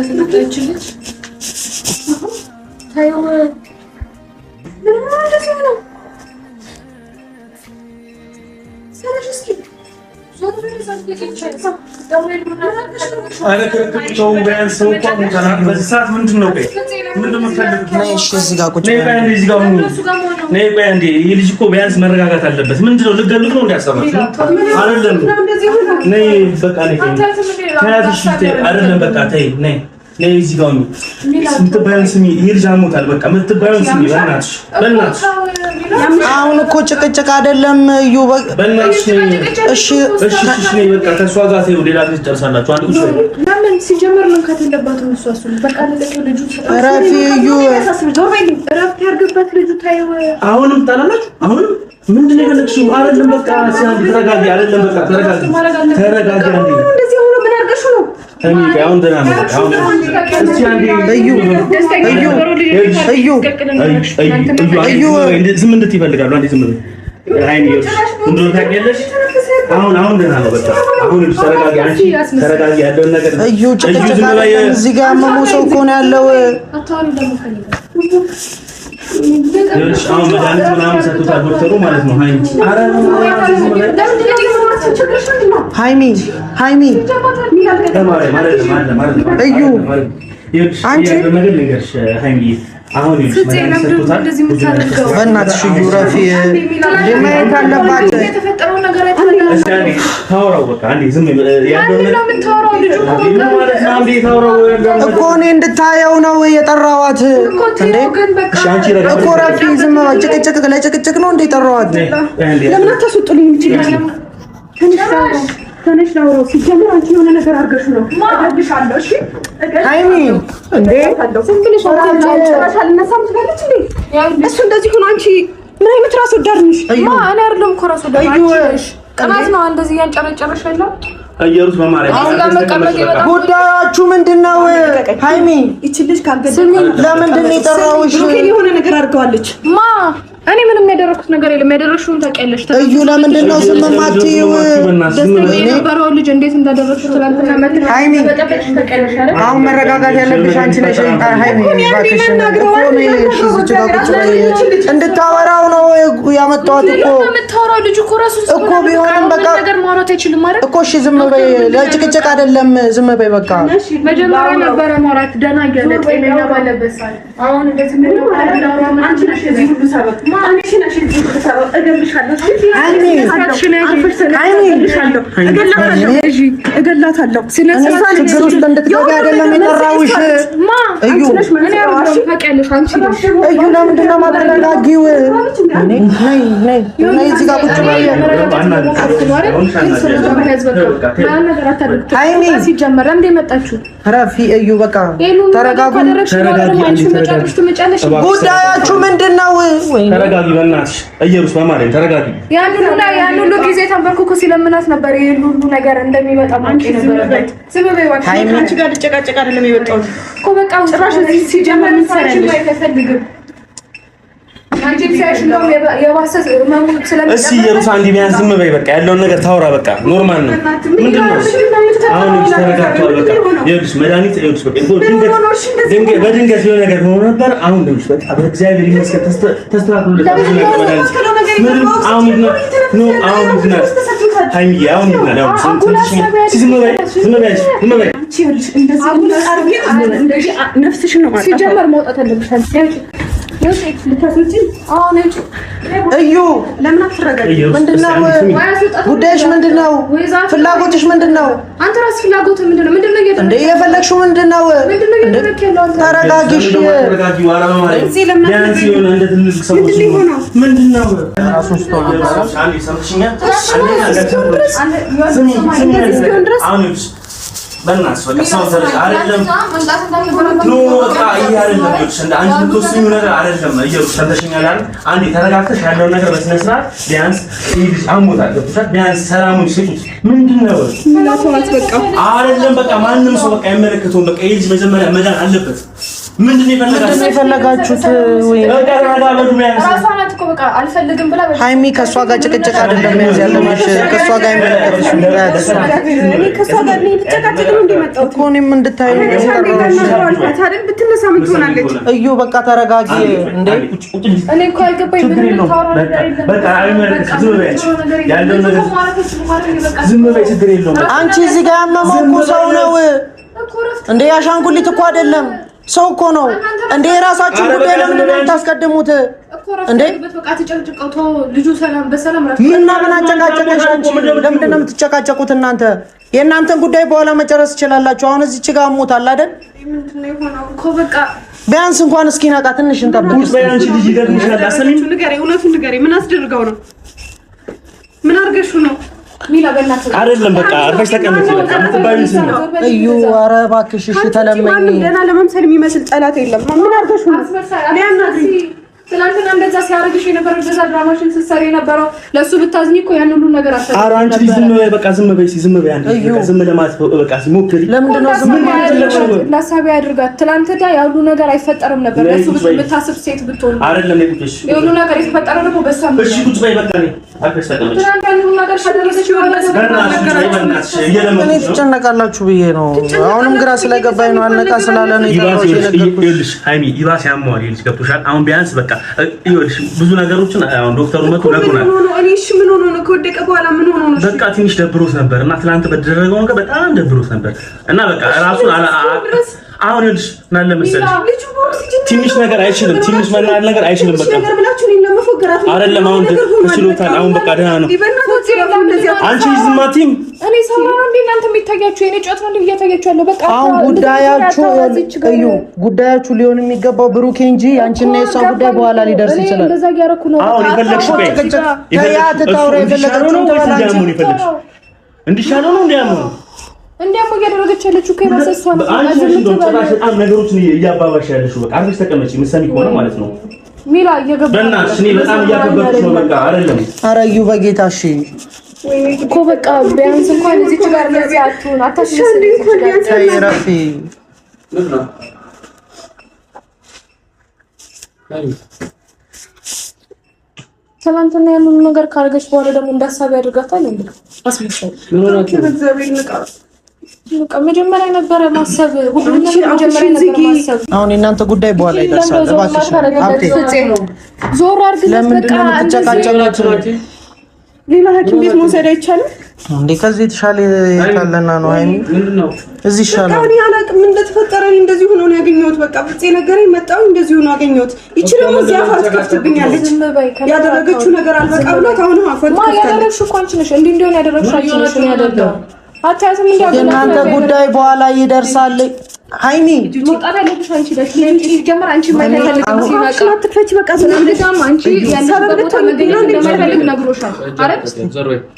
ተመጣጣችልሽ ታየው ምን ማለት ነው? ሰላሽስኪ أنا كنت أقول بيان سوق ومثلا بس ساعات من جنوا بيه من دم فلك نيش زيجا كوتش نيبان زيجا نيبان دي يلجيكوا بيان سمرة قاعد تلبس من جنوا لقى لقوا ده سبب أرلم ني بقى ني كذا شيء أرلم بقى تاي ني ني زيجا أنت بيان سمي يرجع موتال بقى أنت بيان سمي بناتش አሁን እኮ ጭቅጭቅ አይደለም እዩ በእናትሽ እሺ ነይ በቃ ተስፋ ጋር ተይው ሌላ ጊዜ ጨርሳላችሁ አንድ ቁጭ በይ ለምን ሲጀመር ነው ከተለባተው እሷ በቃ ለለቀው ልጁ አራፊ እዩ እረፍት ያርግበት ልጁ ታየው አሁንም ታላላችሁ አሁንም ምንድን ነው የፈለግሽው አይደለም በቃ ሲያንዲ ተረጋጊ አይደለም በቃ ተረጋጊ አንዴ እንደዚህ ሆኖ ምን አርገሽ ነው እኔ አሁን ደህና ነው አሁን እስቲ አንዴ እዩ ዝም እንድትይ ይፈልጋሉ አንዴ ዝም በይ አይኔ እንደው ታውቂያለሽ አሁን ደህና ነው በቃ አሁን ተረጋጊ አንቺ ተረጋጊ ያለውን ነገር እዩ ጭቅጭቅ እዚህ ጋር መሞሰው እኮ ነው ያለው አታውሪ ደግሞ ፈልጋ ይኸውልሽ አሁን መድኃኒት ምናምን ሰጥቶታል ዶክተሩ ማለት ነው ሃይሚ እዩ አንቺ አሁን በእናትሽ እዩ ረፊ ለማየት አለባት የተፈጠረው ነገር ታውራው በቃ አንዴ ዝም ያለው እኮ እኔ እንድታየው ነው የጠራዋት እንዴ እኮ ረፊ ዝም ጭቅጭቅ ለጭቅጭቅ ነው እንዴ የጠራዋት ለምን አታስወጡልኝ ይችላል ተነሽ ነው ሲጀምር አንቺ የሆነ ነገር አርገሽ ነው እገልሻለሁ እሺ ሃይሚ እንዴ ዝም ብለሽ አታጫጭራሽ አልነሳም ትላለች እንዴ እሱ እንደዚህ ሆኖ አንቺ ምን አይነት ራስ ወዳድ ነሽ ማ እኔ አይደለም እኮ ራስ ወዳድ ነሽ ቀናት ነው እንደዚህ ያንጨረጨረሽ ያለው አየሩስ በማርያም ጉዳያችሁ ምንድነው ሃይሚ እቺ ልጅ ካልገደለ ለምንድን ነው የጠራውሽ የሆነ ነገር አርገዋለች ማ እኔ ምንም ያደረኩት ነገር የለም ያደረሽውን ታውቂያለሽ እዩ ለምንድን ነው ዝም ማትይው የነበረው ልጅ እንዴት እንዳደረሽው ትላንትና መጥተሽ ሃይሚ በጠበቅሽ ታውቂያለሽ አይደል አሁን መረጋጋት ያለብሽ አንቺ ነሽ ሃይሚ ባክሽ እንድታወራው ነው ያመጣሁት እኮ የምታወራው ልጅ እኮ ራሱ እኮ ቢሆንም በቃ ነገር ማውራት አይችልም ማለት እኮ እሺ ዝም በይ ለጭቅጭቅ አይደለም ዝም በይ በቃ መጀመሪያ ነበረ ማውራት ደህና እያለ ጤነኛ ባለበት ሰዓት አሁን እንደዚህ ምን አንቺ ነሽ እዚህ ሁሉ ሰበብ አንቺ ነሽ እዚህ ሁሉ ሰበብ እገልሻለሁ እገላታለሁ ስለዚህ ችግር ውስጥ እንድትገቢ አይደለም የጠራሁሽ እዩ እዩ ለምንድን ነው የማትረጋጊው ነይ እዚህ ጋር ቁጭ በይ ሃይሚ ሲጀመር እንደ መጣችሁ ረፊ እዩ በቃ ተረጋጉ ጉዳያችሁ ምንድነው ተረጋጊ በእናትሽ እየሩስ በማርያም ተረጋጊ ያን ሁሉ ጊዜ ተንበርኩ ሲለምናት ነበር ይሄ ሁሉ ነገር እንደሚመጣ ማንቂ ነበርበት ዝም በይ ዋሽ አንቺ ጋር ልጨቃጨቅ አይደለም የመጣው እኮ በቃ ጭራሽ ሲጀመር ምን ሰራሽ አይፈልግም አንቺ ሲያሽ ነው የዋሰስ ማሙት ስለምን እሺ እየሩስ አንዲ ቢያንስ ዝም በይ በቃ ያለውን ነገር ታውራ በቃ ኖርማል ነው ምንድነው አሁን ተረጋግቷል በቃ ይኸውልሽ መድኃኒት ይኸውልሽ በቃ በድንገት የሆነ ነገር ሆኖ ነበር አሁን ደምሽ በቃ በእግዚአብሔር ይመስገን ተስተካክሎልታል መድኃኒት ምንም አሁን ነው አሁን ነው ሃይሚ አሁን ነው ዝም በይ አንቺ ይኸውልሽ እንደዚህ እንደዚህ ነፍስሽን ነው ማለት ሲጀመር መውጣት አለብሽ እዩ ለምን አትረጋጊ ምንድነው ጉዳይሽ ምንድነው ፍላጎትሽ ምንድነው አንተ ራስ ፍላጎት ምንድነው እንዴ የፈለግሽው ምንድነው ተረጋጊሽ ተረጋጊው አራ በማለት ቢያንስ የሆነ እንደ ትልቅ ሰው ምንድነው ራሱን ስተው አንዴ ሰምሽኛ አንዴ በእናትሽ በቃ ሰው ዘርሽ አይደለም ኖ በቃ ይሄ አይደለም ልጅ እንደ አንቺ ተወስኙ ነገር አይደለም እየሩስ ተንተሽኛል አይደል አንዴ ተረጋግተሽ ያለው ነገር በስነ ስርዓት ቢያንስ ይልሽ አሞታል ገብቶሻል ቢያንስ ሰላሙን ስጪት ምንድነው ምናቷት በቃ አይደለም በቃ ማንንም ሰው በቃ አይመለከተውም በቃ ይልሽ መጀመሪያ መዳን አለበት ምንድን ነው የፈለጋችሁት? ወይ አልፈልግም ብላ ሃይሚ ከሷ ጋር ጭቅጭቅ አይደለም ያዝ ያለሽ ከሷ ጋር የሚመጣሽ እኔ ከሷ ጋር ልጨቃጨቅ ነው እንደመጣው እኮ እኔም እንድታዩ ብትነሳ ምን ትሆናለች? እዩ በቃ ተረጋጊ እንዴ እኔ እኮ አልገባኝ ምን ታወራ በቃ ዝም በይ ችግር የለውም። አንቺ እዚህ ጋር ያመመው እኮ ሰው ነው እንዴ አሻንጉሊት እኮ አይደለም ሰው እኮ ነው እንዴ የራሳችሁ ጉዳይ ለምንድን ነው የምታስቀድሙት እንዴ? በቃ ተጨቅጭቀው ተው ልጁ ሰላም በሰላም ራሱ ምን አጨቃጨቀሽ አንቺ? ለምንድን ነው የምትጨቃጨቁት እናንተ? የእናንተን ጉዳይ በኋላ መጨረስ ትችላላችሁ። አሁን እዚች ጋር ሞታል አይደል? ምንድነው የሆነው እኮ በቃ ቢያንስ እንኳን እስኪ ነቃ ትንሽ እንጠብቅ። በያንቺ ልጅ ይገርምሻል። አሰሚኝ ንገሪ፣ እውነቱን ንገሪ። ምን አስደርገው ነው? ምን አርገሽው ነው? ሚላ በእናትህ አይደለም በቃ አርፈሽ ተቀመጪ። በቃ የምትባይው ስም ነው እዩ። ኧረ እባክሽ እሺ ተለመኝ። ገና ለመምሰል የሚመስል ጠላት የለም። ምን አርገሽው ነው? ትናንትና እንደዛ ሲያረግሽ የነበረው እንደዛ ድራማሽን ስትሰሪ የነበረው ለሱ ብታዝኝ እኮ ያን ሁሉ ነገር አሰራ። ኧረ አንቺ ዝም በይ በቃ ዝም በይ ዝም በይ አንቺ በቃ ዝም ለማለት በቃ ሞክሪ። ለምንድን ነው ዝም ማለት ለሳቢ አድርጋት። ትናንትና ያ ሁሉ ነገር አይፈጠርም ነበር ለሱ ብታስብ ሴት ብትሆን አይደለም ለቁጥሽ ያ ሁሉ ነገር የተፈጠረው ደግሞ በሳም እሺ ቁጭ በይ በቃ ነኝ አልፈሽ ተቀመጪ። ትናንትና ሁሉ ነገር ካደረገች እኔ ትጨነቃላችሁ ብዬ ነው። አሁንም ግራ ስለገባኝ ነው። አልነቃ ስላለ ነው ይልሽ ሃይሚ ይባስ ያሟል ይልሽ ገብቶሻል። አሁን ቢያንስ በቃ ይልሽ ብዙ ነገሮችን አሁን ዶክተሩ መጥቶ ነግሮናል። እኔ እሺ ምን ሆኖ ነው ከወደቀ በኋላ ምን ሆኖ ነው? በቃ ትንሽ ደብሮት ነበር እና ትናንት በተደረገው ነገር በጣም ደብሮት ነበር እና በቃ ራሱን አሁን ይልሽ ናለ መሰለሽ ትንሽ ነገር አይችልም። ትንሽ መናል ነገር አይችልም። በቃ አይደለም አሁን ተችሎታል። አሁን በቃ ደህና ነው። አንቺ ዝም አትይም። እኔ ሰማሁ እንዴ እናንተ የሚታያችሁ የኔ ጫት ነው እንዴ እያታያችሁ ያለው? በቃ አሁን ጉዳያችሁ ሊሆን የሚገባው ብሩኬ እንጂ አንቺና የሷ ጉዳይ በኋላ ሊደርስ ይችላል። እንደዛ ያረኩ ነው። አሁን ይፈልግሽ በይ እንዲሻለው ነው እንዲያምኑ እንዲያምኑ እያደረገች ያለችው እኮ የራሷ ነው። በጣም ነገሮችን እያባባሽ ያለሽው በቃ አርፈሽ ተቀመጪ። ምሳሌ ከሆነ ማለት ነው ሚራ እየገባ በእናትሽ እኔ በጣም እያከበርኩሽ ነው። በቃ አይደለም ኧረ እዩ በጌታ እሺ እኮ በቃ ቢያንስ እንኳን እዚች ጋር ለዚህ አትሁን አታስመስል። ታይራፊ ትናንትና ያንን ነገር ካረገች በኋላ ደግሞ እንዳሳቢ ያደርጋታል እንዴ? አስመስል በቃ መጀመሪያ ነበረ ማሰብ ሁሉንም መጀመሪያ ነበር ማሰብ። አሁን እናንተ ጉዳይ በኋላ ይደርሳል። እባክሽ አብቴ ዞር አድርግለት። በቃ ተጨቃጨቃችሁ ሌላ ሐኪም ቤት መውሰድ አይቻልም እንዴ? ከዚህ የተሻለ የታለና ነው ሃይሚ? ምንድነው እዚህ ይሻላል። እኔ አላቅም እንደተፈጠረ እንደዚህ ሆኖ ነው ያገኘሁት። በቃ ፍፄ ነገረኝ መጣሁ እንደዚህ ሆኖ አገኘሁት። ይችላል እዚህ አፋት ከፍትብኛለች። ያደረገችው ነገር አልበቃ ብሏት አሁንም አፋት ከፍታለች። ያደረግሽው እኮ አንቺ ነሽ። እንደሆነ ያደረግሽው አንቺ ነሽ። ነው ያደረገው አታያትም እንዴ? የእናንተ ጉዳይ በኋላ ይደርሳል። ሃይሚ መውጣት ያለብሽ አንቺ ነሽ። ጀመር አንቺ ማይፈልግም ሲበቃ አትክፈች። በቃ ስለምንድነው አንቺ ያለበት ቦታ መገኘት እንደማይፈልግ ነግሮሻል አይደል?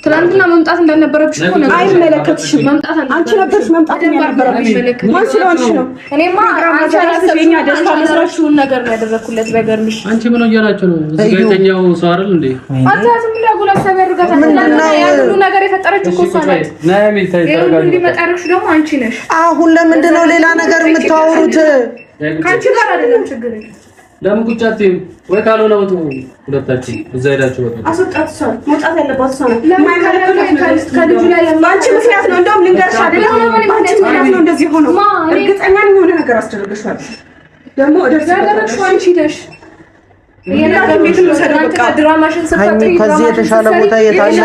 ትናንትና መምጣት እንዳልነበረብሽ እኮ ነው። አይመለከትሽም። መምጣት አንቺ ነበርሽ መምጣት እንዳልነበረብሽ ማን ስለሆንሽ ነው? እኔማ አንቺ አላሰበኛ ደስታ መስራችሁን ነገር ነው ያደረኩለት። በገርምሽ አንቺ ምን ወያላችሁ ነው? እዚህ ጋር የተኛው ሰው አይደል እንዴ? አታያትም እንዴ? አጉላ ሰበ ያርጋታል። ያሉ ነገር የፈጠረችው እኮ እሷ ናት። ናሚ ታይታረጋችሁ እንዲመጣ ያደረግሽ ደግሞ አንቺ ነሽ። አሁን ለምንድን ነው ሌላ ነገር የምታወሩት? ካንቺ ጋር አይደለም ችግር። ለምን ቁጭ አትይም ወይ? ካልሆነ ወጡ ሁለታችሁ እዛ ሄዳችሁ ወጡ። አስወጣት። እሷ መውጣት ያለባት እሷ ናት። ከልጁ ላይ አንቺ ምክንያት ነው። እንደውም ልንገርሽ አይደለም አንቺ ምክንያት ነው እንደዚህ ሆኖ። እርግጠኛ ነኝ የሆነ ነገር አስደረግሻል። ደግሞ ያደረግሽው አንቺ ነሽ። ድራማሽን ስትፈጥሪ ከዚህ የተሻለ ቦታ የታለ?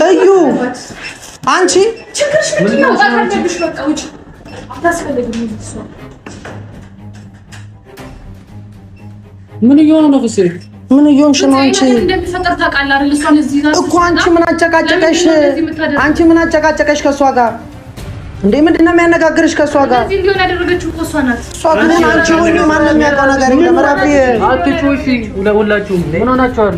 እዩ አንቺ ችግርሽ ምንድን ነው? አታስፈልግም። በቃ ውጪ አታስፈልግም። ምን እየሆነ ነው? ፍፄ ምን እየሆንሽ ነው አንቺ? እንደሚፈጠር ታውቃለህ አይደል? እሷን እዚህ እኮ አንቺ ምን አጨቃጨቀሽ? አንቺ ምን አጨቃጨቀሽ ከሷ ጋር እንዴ? ምንድነው የሚያነጋግርሽ ከሷ ጋር? እዚህ እንዲሆን ያደረገችው እኮ እሷ ናት። እሷ ግን አንቺ ወይ ማንም የሚያውቀው ነገር የለም። ራፊ አትጮሺ። ሁላችሁም ምን ሆናችኋል?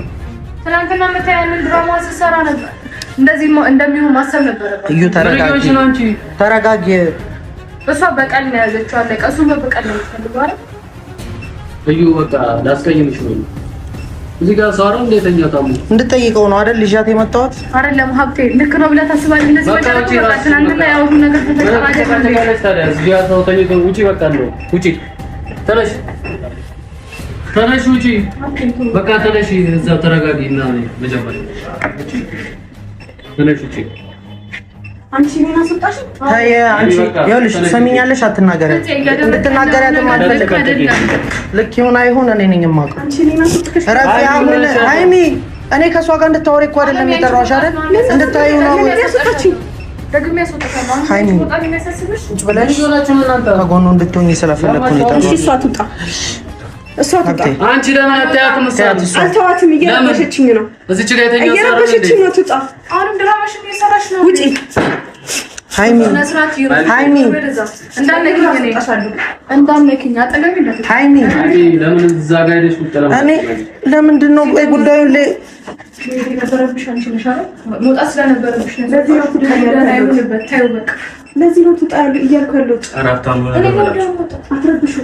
ትናንትና መታየን ድራማ ሲሰራ ነበር። እንደዚህ እንደሚሆን ማሰብ ነበረበት። እዩ ተረጋጊ፣ ተረጋጊ። እሷ በቀል ነው ያዘችው። አለቀ። እሱ በቀል ነው የሚፈልገው አይደል? እዩ በቃ ላስቀይምሽ ነው። እዚህ ጋር ሰው አይደል እንደተኛው ታሙ እንድጠይቀው ነው አይደል ልጅات የመጣሁት አይደለም ሀብቴ ልክ ነው ብለህ ታስባለህ እንደዚህ በቃ ትናንትና ያው ነገር ተፈጠረ እዚህ ጋር ሰው ተኝቶ ውጪ በቃ ነው ውጪ ተነሽ ውጪ በቃ ተነሽ እዛው ተረጋጊና መጀመሪያ ተነሽ ውጪ አንቺ ምን አስወጣሽ? ታየ አንቺ ይኸውልሽ ትሰሚኛለሽ አትናገሪያት እንድትናገሪያትም አልፈልግም ልክ ይሁን አይሁን እኔ ነኝ የማውቀው አንቺ ምን አስወጣሽ? ሃይሚ እኔ ከሷ ጋር እንድታወሪ እኮ አይደለም የጠራሁሽ አይደል እንድታዩ ነው ደግሜ ያስወጣታለሁ ሃይሚ በጣም የሚያሳስብሽ ብለሽ ከጎኑ እንድትሆኚ ስለፈለኩ ነው የጠራሁሽ እሷ ትውጣ አንቺ ለምን አታያትም? አልተዋትም እየረበሸችኝ ነው እዚች ጋር የተኛው እየረበሸችኝ ነው ትውጣ አሁንም ድራማሽ እየሰራሽ ነው ውጪ ሃይሚ ሃይሚ እንዳነኪኝ አጠገቤ እንዳትይ ሃይሚ ለምን እዛ ጋር ሄደሽ ቁጥራ እኔ ለምንድን ነው ጉዳዩን ነበረብሽ አንቺ ነሽ አይደል መውጣት ስለነበረብሽ ነው ለዚህ ነው ታይበት ታዩ በቃ ለዚህ ነው ትጣሉ እያልኩ ያለሁት አራፍታም አትረብሹ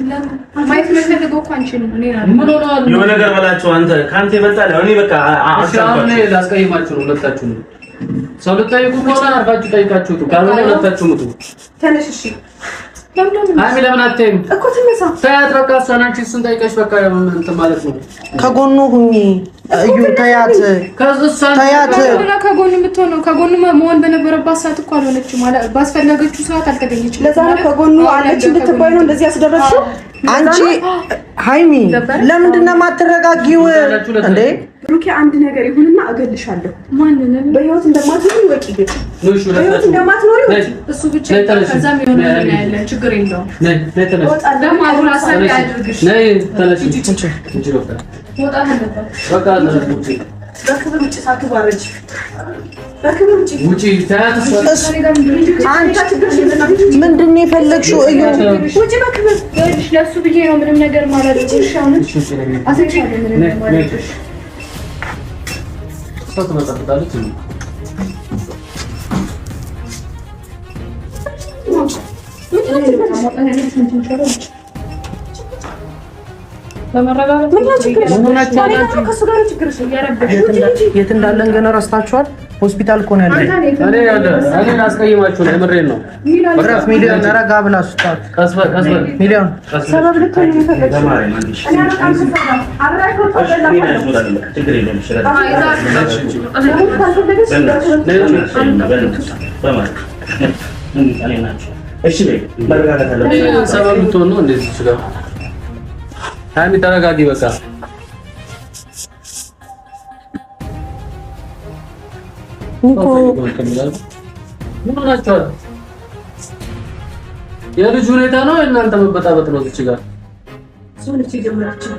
ማየት የምፈልገው እኮ አንቺ ነው እኔ ምን ሆነዋል የሆነ ነገር በላቸው አንተ ካንተ ይበልጣል እኔ በቃ አሻም ላስቀይማችሁ ነው ሁለታችሁ ነው ሰው ልታይቁ ከሆነ አርፋችሁ ጠይቃችሁት ካልሆነ ሁለታችሁ ሙቱ ተነሽ እሺ ለምን አትይም እኮ ትነሳ ታያት በቃ እሷን አንቺ እሱን ጠይቀሽ በቃ እንትን ማለት ነው ከጎኑ ሁኚ እዩ ታያት ታያት ከጎኑ የምትሆነው ከጎኑ መሆን በነበረባት ሰዓት እኮ አልሆነችም ማለት ባስፈለገችው ሰዓት አልተገኘችም ለዛ ነው ከጎኑ አለች እንድትባይ ነው እንደዚህ ያስደረግሽው አንቺ ሃይሚ ለምንድን ነው የማትረጋጊው እንዴ ብሩኬ አንድ ነገር ይሁንና እገልሻለሁ ማንን በህይወት እንደማትኖሪ ወቂ ግን በህይወት እንደማትኖሪ እሱ ብቻ ከዛም የሆነ ነገር ያለ ችግር የለውም ነይ ተነሽ ደግሞ አሁን ሀሳብ ያድርግሽ ነይ ተነሽ እንጂ ወጣ ነበር በቃ ተነሽ በክብር ውጪ ሳትዋረጅ በክብር ውጪ ታያት ምንድን ነው የፈለግሽው እዩ ውጪ በክብር ለሱ ብዬ ነው ምንም ነገር ማለት ነው አሰይሻለሁ ምንም ነገር ማለት ነው ሰው ተመጣጣለች የት እንዳለን ገና ረስታችኋል ሆስፒታል እኮ ነው ያለው እኔ አስቀይማችሁ ነው የምሬን ነው ወራፍ ሚሊዮን ረጋ ብላ ሱጣት ቀስበ ሚሊዮን ሰበብ ልትሆን ይፈልጋል እኔ እሺ በመረጋጋት አለ ሰበብ ልትሆን ነው እንደዚህ ጋር ሃይሚ ተረጋጊ በቃ ምን ናቸው የልጅ ሁኔታ ነው እናንተ መበጣበጥ ነው እዚህ ጋር ሶልች ይጀምራችሁ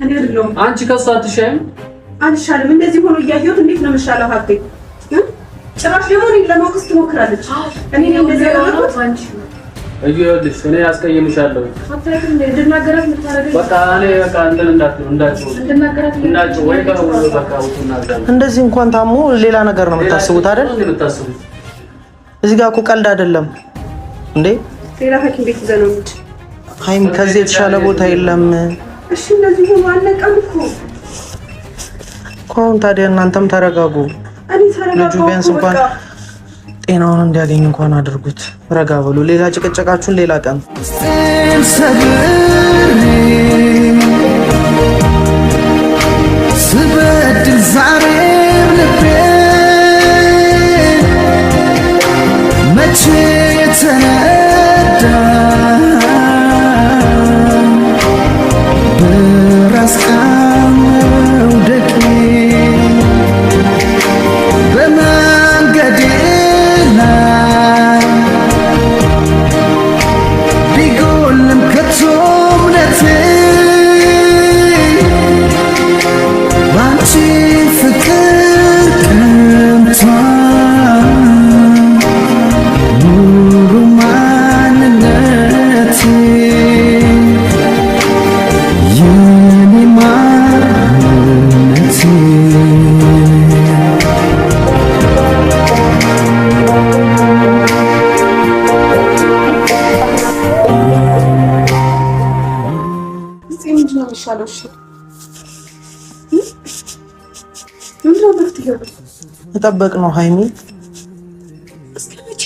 እኔ አይደለም አንቺ ከሷ አትሻይም አንሻልም እንደዚህ ሆኖ እያየሁት እንዴት ነው መሻለው ሀብቴ ጭራሽ ደግሞ እኔን ለማውቀስ ትሞክራለች እኔ እንደዚህ ያደረኩት አንቺ እዩልሽ እኔ አስቀይምሻለሁ አታውቅም እንድናገራት የምታረገኝ በቃ እኔ በቃ እንትን እንዳትሉ ወይ ጋር በቃ ውጡና እንደዚህ እንኳን ታሞ ሌላ ነገር ነው የምታስቡት አይደል እዚህ ጋር እኮ ቀልድ አይደለም እንዴ ሌላ ሐኪም ቤት ይዘህ ነው እንጂ ሃይሚ ከዚህ የተሻለ ቦታ የለም እሺ እንደዚህ ሆኖ አለቀም እኮ አሁን ታዲያ እናንተም ተረጋጉ ልጁ ቢያንስ እንኳን ጤናውን እንዲያገኝ እንኳን አድርጉት ረጋ በሉ ሌላ ጭቅጭቃችሁን ሌላ ቀን ስበድል ዛሬ ልቤ መቼ ተነዳ በራስ መውደቄ በመንገዴ ላይ ቢጎልም ከቶ እምነቴ ባንቺ ፍቅር ቀንቷል ሙሉ ማንነቴ የኔ ማንነቴ ምንድነው መፍትሄው? መጠበቅ ነው ሃይሚ። እስከ መቼ?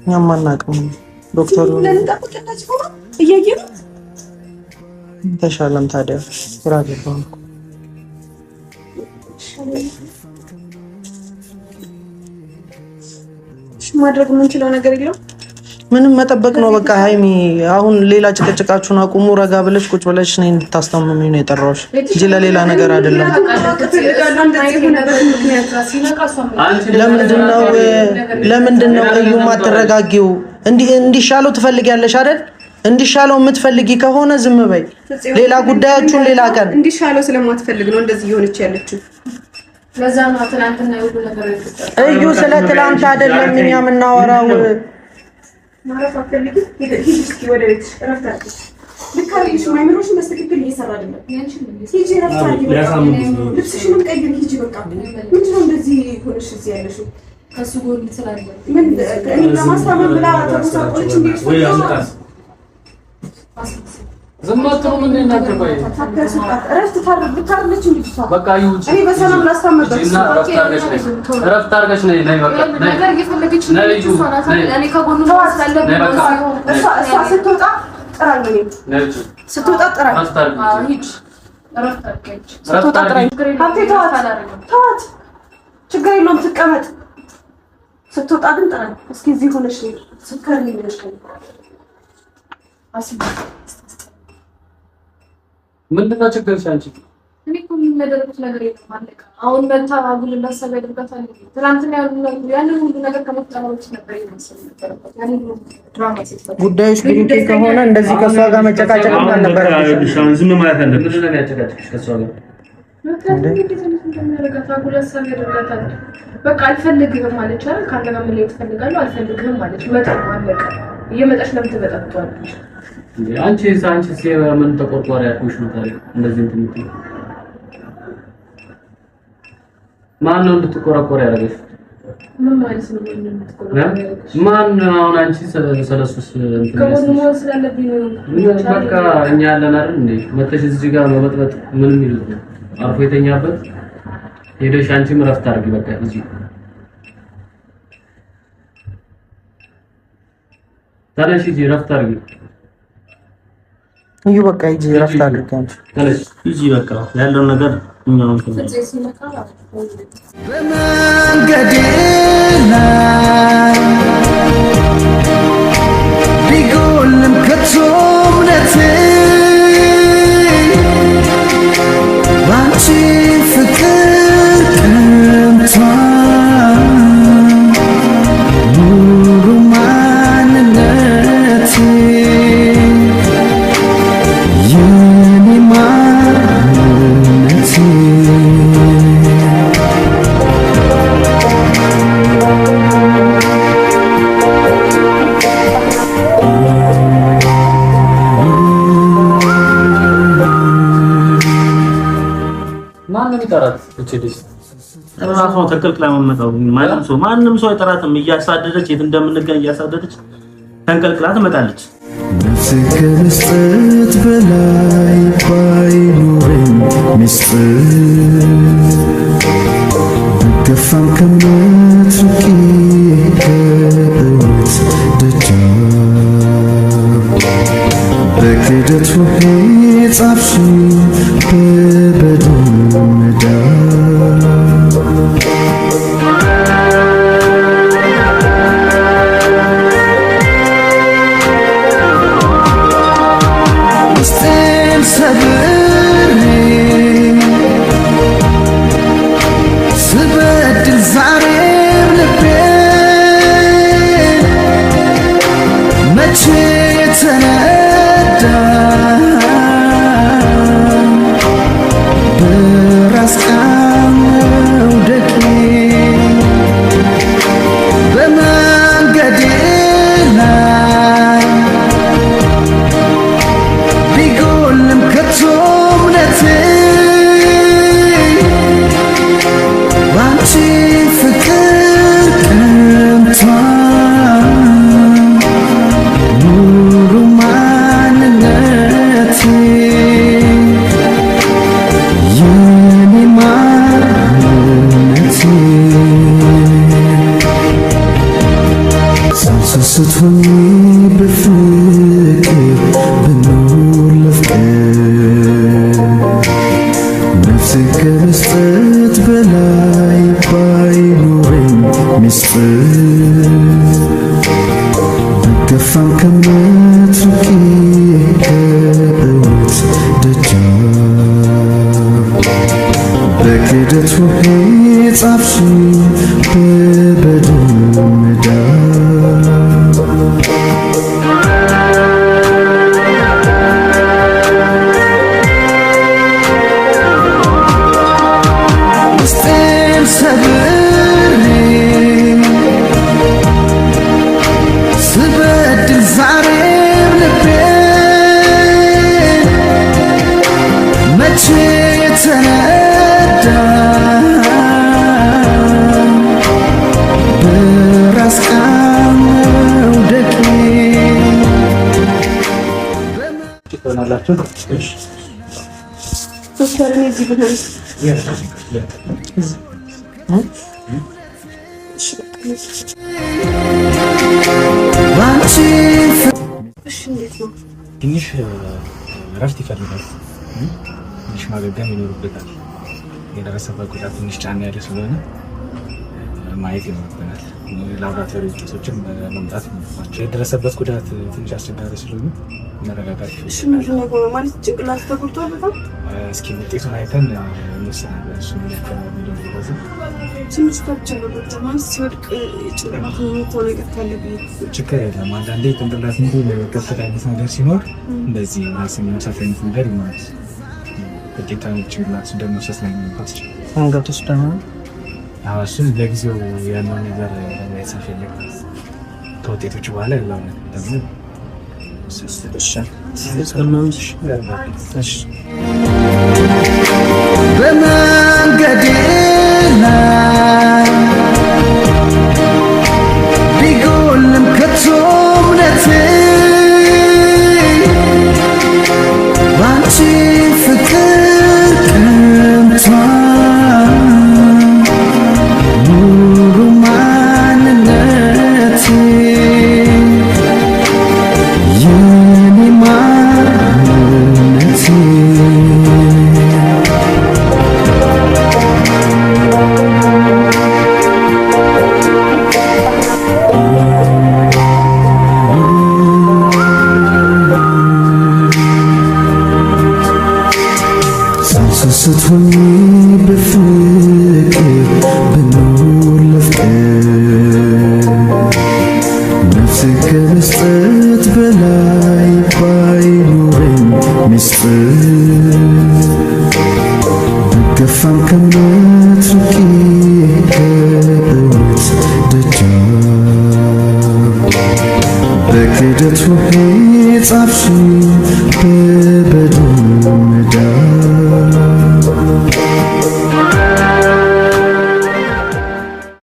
እኛም አናውቅም። ዶክተሩ ተሻለም ታዲያ ስራ ገባሁ። ማድረግ የምንችለው ነገር የለም። ምንም መጠበቅ ነው በቃ ሃይሚ። አሁን ሌላ ጭቅጭቃችሁን አቁሙ። ረጋ ብለሽ ቁጭ ብለሽ እኔ እንድታስታምሚኝ ነው የጠራሁሽ እንጂ ለሌላ ነገር አይደለም። ለምንድነው እዩ ማትረጋጊው? እንዲሻለው ትፈልጊያለሽ አይደል? እንዲሻለው የምትፈልጊ ከሆነ ዝም በይ። ሌላ ጉዳያችሁን ሌላ ቀን። እንዲሻለው ስለማትፈልግ ነው እንደዚህ እየሆነች ያለችው። ለዛ ነው ትናንትና ይሁን ነገር እዩ ስለ ትናንት አይደለም እኛ የምናወራው። ማረፍ አትፈልጊ? ሂጂ እስኪ ወደ ቤትሽ እረፍት አድርጊ። ልካሪሽ ማይምሮሽን በስተክክል እየሰራ አይደለም። ሂጂ እረፍት አድርጊ። ልብስሽን ቀይሪ ሂጂ በቃ። ምንድነው እንደዚህ ሆነሽ እዚህ ያለሽው? ከሱ ጎን ስላለ ምን እኔ ለማስታመም ብላ ተቆጣጣች እንዴ? ዘማጥሩ ምን እናከባይ እረፍት ታርልች እንዴ? በቃ ይውጭ። እኔ በሰላም ላስታመምበት እረፍት አድርገሽ ነይ በቃ ነገር እየፈለገች ነው። እኔ ከጎኑ ስላለብኝ እሷ ስትወጣ ጥራኝ። እኔ ስትወጣ ጥራኝ። ሂጅ እረፍት አድርገች። ስትወጣ ጥራኝ። ሀብቴ ተዋት፣ ችግር የለውም ትቀመጥ። ስትወጣ ግን ጥራኝ። እስኪ እዚህ ሆነሽ ስትከርኝ ነሽ ምንድነው ችግርሽ አንቺ? እኔ እኮ የሚነገሩት ነገር የለም አለቀ። አሁን መታ አጉልላ ሰበ ያደርጋታል። ትናንትና ያንን ሁሉ ነገር ከመፍጠራዎች ነበር ይመስል ነበር። ያንን ድራማ ሲፈጠር ጉዳዮች ብሩኬ ከሆነ እንደዚህ ከሷ ጋር መጨቃጨቅ አልነበረብሽ። ዝም ማለት አለብሽ። ምንድነው የሚያጨቃጭቅሽ ከሷ ጋር? በቃ አልፈልግህም ማለት አይደል? ካንተ ጋር ምን ልትፈልጋለሁ? አልፈልግህም ማለት መጣው አለቀ። እየመጣሽ ለምን ትበጣጣለሽ? አንቺ ምን ተቆርቋሪ ያልኩሽ ነው ታዲያ እንደዚህ እንትን የምትይው? ማን ነው እንድትቆረቆር ያደረገሽ? ምን ማለት ነው እንድትቆረቆር? ማን አሁን አንቺ ሰለሱስ እንትን ከሆነ ስላለብኝ ነው። በቃ እኛ ያለን አይደል እንዴ? መተሽ እዚህ ጋር መበጥበጥ ምንም ይሉት አርፎ የተኛበት ሄደሽ አንቺም እረፍት አድርጊ በቃ እዚህ ታዲያ እሺ እረፍት አድርጊ። እዩ በቃ ሂጂ እረፍት አድርጊ አንቺ ሂጂ በቃ ያለውን ነገር እኛውን በመንገዴ ላይ ቢጎልም ከቶ እምነቴ ባንቺ ፍቅር ቀንቷል ሙሉ ማንነቴ የኔ ማንነቴ ራሷ ተከልክላ መመጣው ማንም ሰው አይጠራትም። እያሳደደች የት እንደምንገኝ እያሳደደች ተንከልክላ ትመጣለች። ነፍሴ ከመስጠት በላይ ባይኖረኝ ምስጢር ብገፋም ከእምነት ርቄ ከእውነት ደጃፍ በክደት ውሄ ጻፍሽኝ በበደል መዳፍ ስበድል ዛሬም ልቤ መቼ ተነዳ ጻፍሽው በበድን ምዳ ውስጤን ሰብሬ ስበድል ዛሬም ልቤን መቼ ተነዳ በራስ ቃል መውደቄ ትሆናላችሁ። ዶክተር እኔ እዚህ ብሆን ባንቺ እሺ እንዴት ነው? ትንሽ እረፍት ይፈልጋል። ትንሽ ማገገም ይኖርበታል። የደረሰበት ጉዳት ትንሽ ጫና ያለ ስለሆነ ማየት ይኖርብናል። ላብራቶሪ ውጤቶችም መምጣት ይኖርባቸው። የደረሰበት ጉዳት ትንሽ አስቸጋሪ ስለሆነ መረጋጋት ይፈልጋል። እሺ ምንድን ነው ማለት ጭንቅላት ተጎድቷል በጣም? እስኪ ውጤቱን አይተን እንወስናለን። እሱ የሚለው ትንሽ ከብቻለሁ ዶክተር ማለት ሲወድቅ ጭንቅላት የሚመታው ነገር ካለ ብዬ ችግር የለም። አንዳንዴ ጭንቅላት እንዲ ከፍታ አይነት ነገር ሲኖር እንደዚህ ራስ የሚመሳት አይነት ነገር ይኖራል። ግዴታ ጭንቅላት እንደመሰስ ላይ የሚመጣት ይችላል። አንገቱ ውስጥ ደግሞ እሱን ለጊዜው ያለው ነገር ለማየት ሳፈልግ ከውጤቶቹ በኋላ ያለው ነገር ደግሞ በመንገዴ ላይ ቢጎልም ከቶ እምነቴ ባንቺ ፍቅር ቀንቷል ሙሉ ማንነቴ የኔ ማንነቴ ስትሆኚ በፍቅር ብኖር ለፍቅር ነፍስ ከመስጠት በላይ ባይኖረኝ ምስጢር ብገፋም ከእምነት ርቄ ከእውነት ደጃፍ በክደት ውሄ ጻፍሽው